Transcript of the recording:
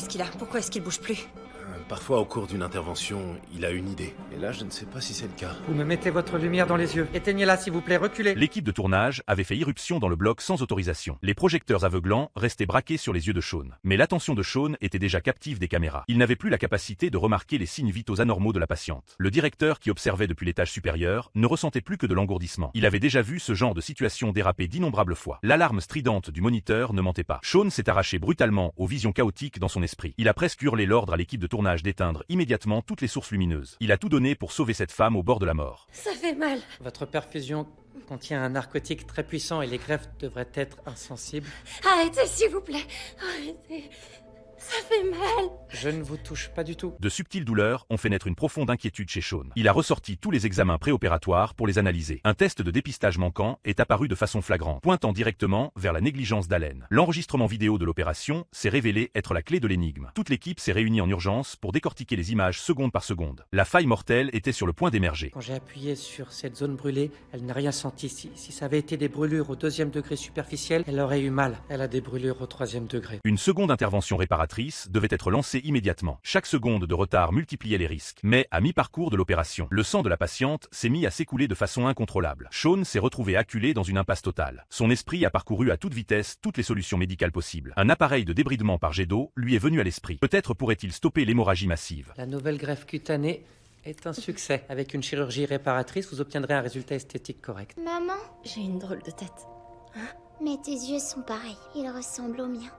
Qu'est-ce qu'il a? Pourquoi est-ce qu'il bouge plus? Parfois, au cours d'une intervention, il a une idée. Et là, je ne sais pas si c'est le cas. Vous me mettez votre lumière dans les yeux. Éteignez-la, s'il vous plaît, reculez. L'équipe de tournage avait fait irruption dans le bloc sans autorisation. Les projecteurs aveuglants restaient braqués sur les yeux de Sean. Mais l'attention de Sean était déjà captive des caméras. Il n'avait plus la capacité de remarquer les signes vitaux anormaux de la patiente. Le directeur, qui observait depuis l'étage supérieur, ne ressentait plus que de l'engourdissement. Il avait déjà vu ce genre de situation déraper d'innombrables fois. L'alarme stridente du moniteur ne mentait pas. Sean s'est arraché brutalement aux visions chaotiques dans son esprit. Il a presque hurlé l'ordre à l'équipe de tournage d'éteindre immédiatement toutes les sources lumineuses. Il a tout donné pour sauver cette femme au bord de la mort. Ça fait mal. Votre perfusion contient un narcotique très puissant et les greffes devraient être insensibles. Arrêtez, s'il vous plaît. Arrêtez. Ça fait mal. Je ne vous touche pas du tout. De subtiles douleurs ont fait naître une profonde inquiétude chez Sean. Il a ressorti tous les examens préopératoires pour les analyser. Un test de dépistage manquant est apparu de façon flagrante, pointant directement vers la négligence d'Allen. L'enregistrement vidéo de l'opération s'est révélé être la clé de l'énigme. Toute l'équipe s'est réunie en urgence pour décortiquer les images seconde par seconde. La faille mortelle était sur le point d'émerger. Quand j'ai appuyé sur cette zone brûlée, elle n'a rien senti. Si ça avait été des brûlures au 2e degré superficiel, elle aurait eu mal. Elle a des brûlures au 3e degré. Une seconde intervention réparatrice devait être lancée immédiatement. Chaque seconde de retard multipliait les risques. Mais à mi-parcours de l'opération, le sang de la patiente s'est mis à s'écouler de façon incontrôlable. Sean s'est retrouvé acculé dans une impasse totale. Son esprit a parcouru à toute vitesse toutes les solutions médicales possibles. Un appareil de débridement par jet d'eau lui est venu à l'esprit. Peut-être pourrait-il stopper l'hémorragie massive. La nouvelle greffe cutanée est un succès. Avec une chirurgie réparatrice, vous obtiendrez un résultat esthétique correct. Maman, J'ai une drôle de tête. mais tes yeux sont pareils. Ils ressemblent aux miens.